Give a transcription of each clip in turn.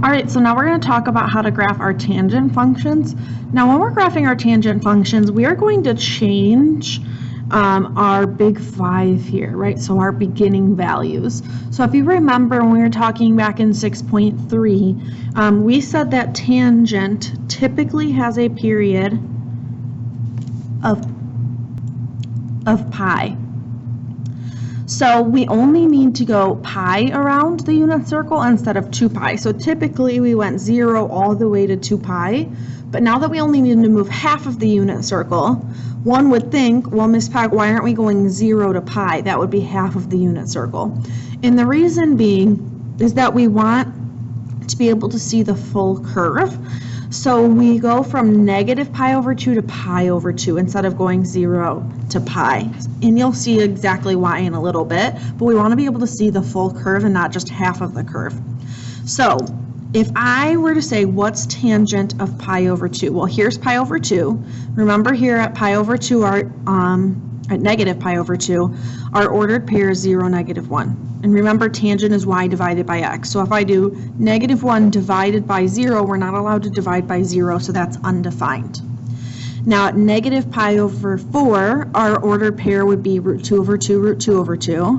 All right, so now we're going to talk about how to graph our tangent functions. Now when we're graphing our tangent functions, we are going to change our big five here, right? So our beginning values. So if you remember when we were talking back in 6.3, we said that tangent typically has a period of pi. So we only need to go pi around the unit circle instead of 2 pi. So typically we went 0 all the way to 2 pi, but now that we only need to move half of the unit circle, one would think, well, Miss Pack, why aren't we going 0 to pi? That would be half of the unit circle. And the reason being is that we want to be able to see the full curve. So we go from negative pi over 2 to pi over 2 instead of going 0 to pi. And you'll see exactly why in a little bit, but we want to be able to see the full curve and not just half of the curve. So if I were to say what's tangent of pi over 2, well, here's pi over 2. Remember here at pi over 2, at negative pi over 2, our ordered pair is 0, negative 1. And remember, tangent is y divided by x. So if I do negative 1 divided by 0, we're not allowed to divide by 0, so that's undefined. Now at negative pi over 4, our ordered pair would be root 2 over 2, root 2 over 2.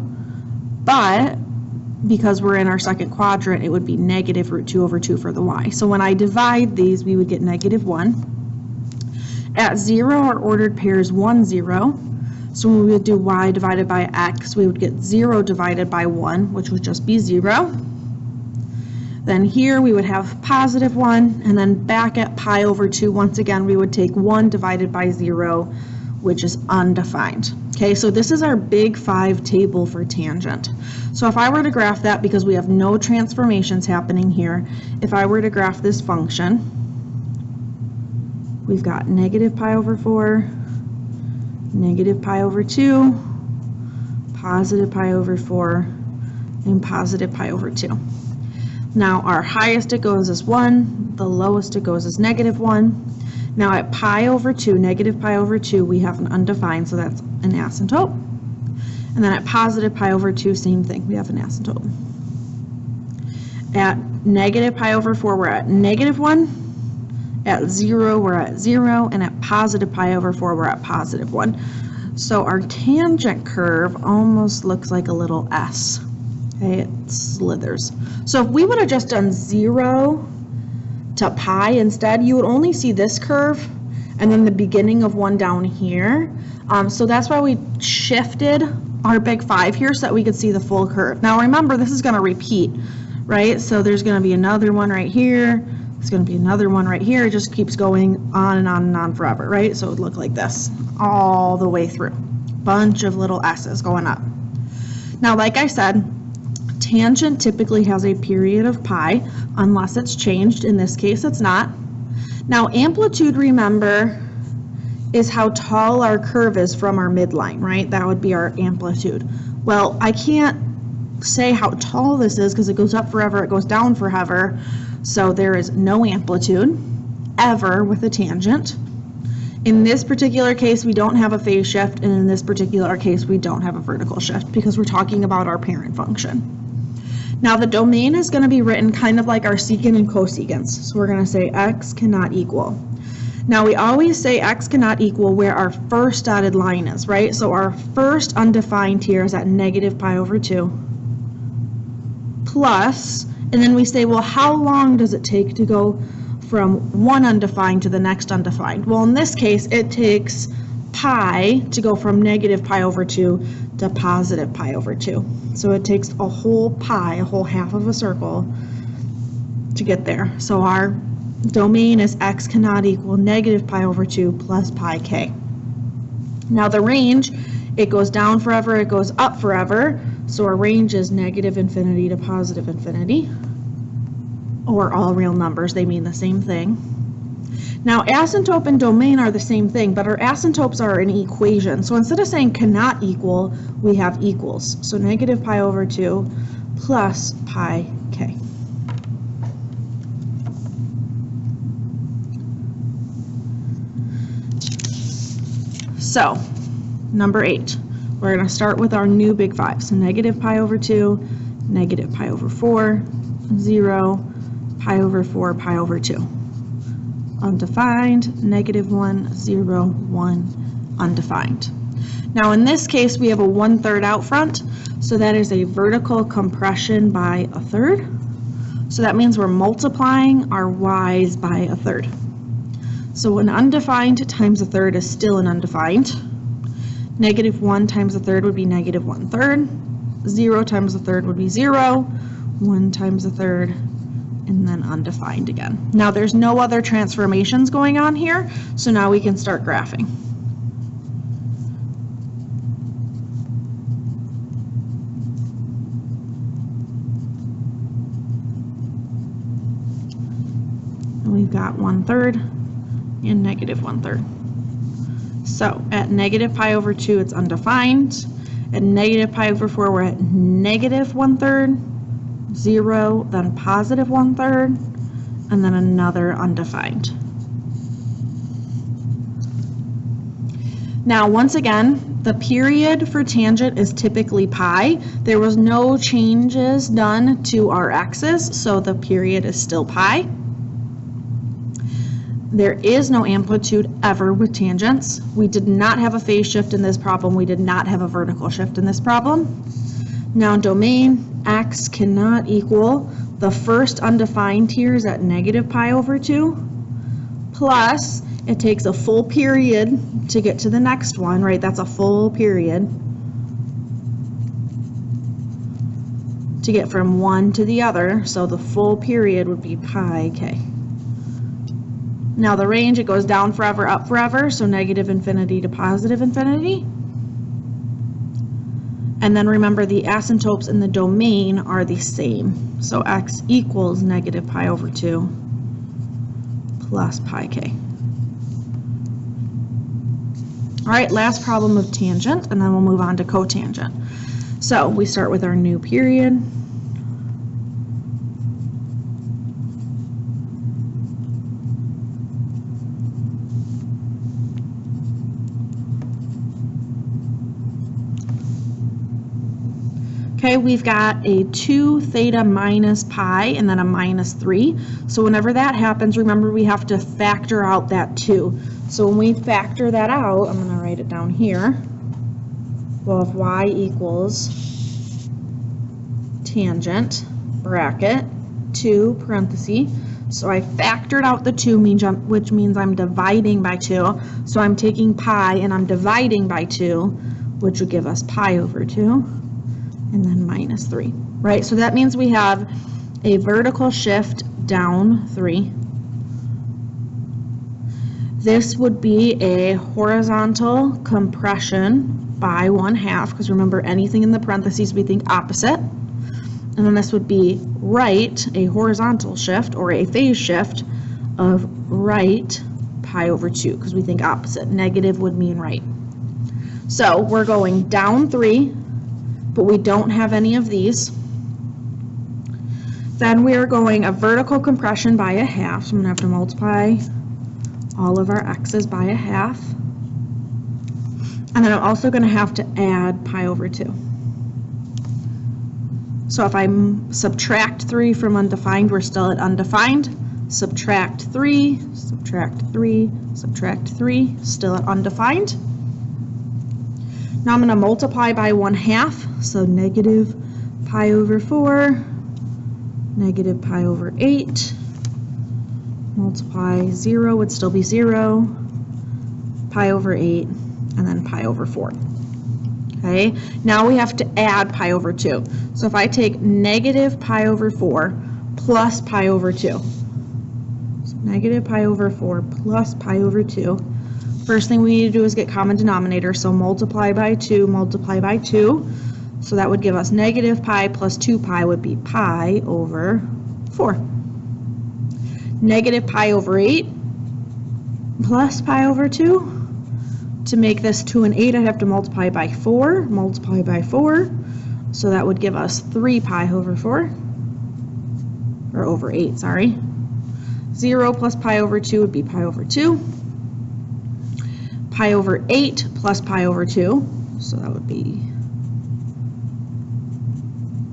But because we're in our second quadrant, it would be negative root 2 over 2 for the y. So when I divide these, we would get negative 1. At 0, our ordered pair is 1, 0. So when we would do y divided by x, we would get 0 divided by 1, which would just be 0. Then here we would have positive 1, and then back at pi over 2, once again, we would take 1 divided by 0, which is undefined. Okay, so this is our big 5 table for tangent. So if I were to graph that, because we have no transformations happening here, if I were to graph this function, we've got negative pi over 4, negative pi over 2, positive pi over 4, and positive pi over 2. Now our highest it goes is 1, the lowest it goes is negative 1. Now at pi over 2, negative pi over 2, we have an undefined, so that's an asymptote. And then at positive pi over 2, same thing, we have an asymptote. At negative pi over 4, we're at negative 1. At 0, we're at 0, and at positive pi over 4, we're at positive 1. So our tangent curve almost looks like a little S. Okay, it slithers. So if we would have just done 0 to pi instead, you would only see this curve and then the beginning of one down here. So that's why we shifted our big 5 here so that we could see the full curve. Now remember, this is going to repeat, right? So there's going to be another one right here. It's going to be another one right here. It just keeps going on and on and on forever, right? So it would look like this all the way through. Bunch of little S's going up. Now, like I said, tangent typically has a period of pi unless it's changed. In this case, it's not. Now, amplitude, remember, is how tall our curve is from our midline, right? That would be our amplitude. Well, I can't say how tall this is because it goes up forever, it goes down forever. So there is no amplitude ever with a tangent. In this particular case, we don't have a phase shift, and in this particular case, we don't have a vertical shift because we're talking about our parent function. Now the domain is going to be written kind of like our secant and cosecants. So we're going to say x cannot equal. Now we always say x cannot equal where our first dotted line is, right? So our first undefined here is at negative pi over 2 plus, and then we say, well, how long does it take to go from one undefined to the next undefined? Well, in this case, it takes pi to go from negative pi over 2 to positive pi over 2. So it takes a whole pi, a whole half of a circle to get there. So our domain is x cannot equal negative pi over 2 plus pi k. Now the range, it goes down forever, it goes up forever. So our range is negative infinity to positive infinity, or all real numbers, they mean the same thing. Now asymptote and domain are the same thing, but our asymptotes are an equation. So instead of saying cannot equal, we have equals. So negative pi over 2 plus pi k. So number 8. We're going to start with our new big 5. So negative pi over 2, negative pi over 4, 0, pi over 4, pi over 2. Undefined, -1, 0, 1, undefined. Now in this case, we have a 1/3 out front, so that is a vertical compression by 1/3. So that means we're multiplying our y's by 1/3. So an undefined times 1/3 is still an undefined. -1 times 1/3 would be -1/3. 0 times 1/3 would be 0. 1 times 1/3, and then undefined again. Now there's no other transformations going on here, so now we can start graphing. And we've got 1/3 and -1/3. So at negative pi over 2, it's undefined. At negative pi over 4, we're at -1/3, 0, then +1/3, and then another undefined. Now, once again, the period for tangent is typically pi. There was no changes done to our x's, so the period is still pi. There is no amplitude ever with tangents. We did not have a phase shift in this problem. We did not have a vertical shift in this problem. Now domain, x cannot equal the first undefined here is at negative pi over 2, plus it takes a full period to get to the next one, right? That's a full period to get from one to the other, so the full period would be pi k. Now the range, it goes down forever, up forever, so negative infinity to positive infinity. And then remember, the asymptotes in the domain are the same. So x equals negative pi over 2 plus pi k. All right, last problem of tangent, and then we'll move on to cotangent. So we start with our new period. Okay, we've got a 2 theta minus pi and then a -3. So whenever that happens, remember we have to factor out that 2. So when we factor that out, I'm going to write it down here. Well, if y equals tangent, bracket, 2, parenthesis. So I factored out the 2, which means I'm dividing by 2. So I'm taking pi and I'm dividing by 2, which would give us pi over 2. And then -3, right? So that means we have a vertical shift down 3. This would be a horizontal compression by 1/2, because remember, anything in the parentheses we think opposite. And then this would be right, a horizontal shift or a phase shift of right pi over 2, because we think opposite. Negative would mean right. So we're going down 3. But we don't have any of these. Then we are going a vertical compression by 1/2. So I'm going to have to multiply all of our x's by 1/2. And then I'm also going to have to add pi over 2. So if I subtract 3 from undefined, we're still at undefined. Subtract 3, subtract 3, subtract 3, still at undefined. Now I'm going to multiply by 1/2, so negative pi over 4, negative pi over 8, multiply 0 would still be 0, pi over 8, and then pi over 4. Okay, now we have to add pi over 2. So if I take negative pi over 4 plus pi over 2, so negative pi over 4 plus pi over 2, first thing we need to do is get common denominator, so multiply by 2, multiply by 2. So that would give us negative pi plus 2 pi would be pi over 4. Negative pi over 8 plus pi over 2. To make this 2 and 8, I'd have to multiply by 4, multiply by 4. So that would give us 3 pi over 4, or over 8, sorry. 0 plus pi over 2 would be pi over 2. Pi over 8 plus pi over 2, so that would be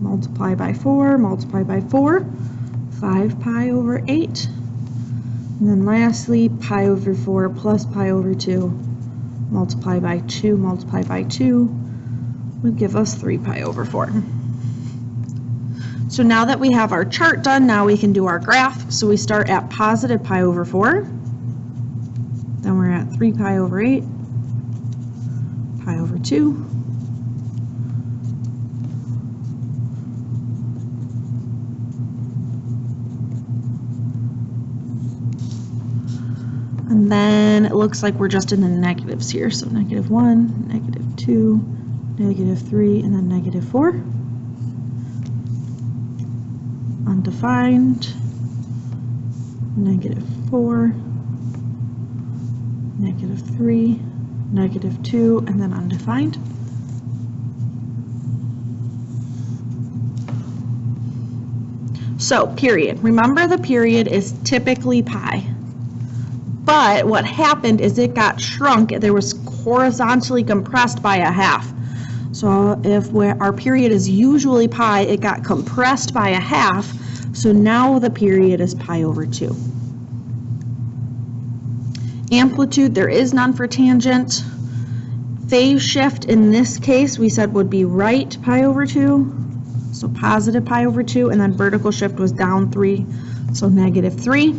multiply by 4, multiply by 4, 5 pi over 8. And then lastly, pi over 4 plus pi over 2, multiply by 2, multiply by 2, would give us 3 pi over 4. So now that we have our chart done, now we can do our graph. So we start at positive pi over 4, then we're at 3 pi over 8, pi over 2, and then it looks like we're just in the negatives here. So negative 1, negative 2, negative 3, and then negative 4. Undefined, negative 4, negative 3, negative 2, and then undefined. So period. Remember, the period is typically pi. But what happened is it got shrunk. There was horizontally compressed by a half. So if our period is usually pi, it got compressed by a half. So now the period is pi over 2. Amplitude, there is none for tangent. Phase shift in this case we said would be right pi over 2. So positive pi over 2, and then vertical shift was down 3, so negative 3.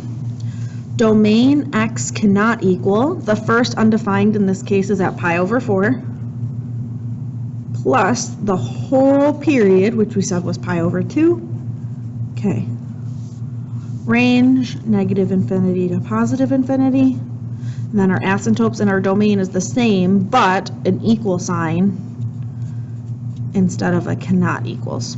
Domain x cannot equal. The first undefined in this case is at pi over 4, plus the whole period, which we said was pi over 2. Okay. Range, negative infinity to positive infinity. And then our asymptotes and our domain is the same, but an equal sign instead of a cannot equals.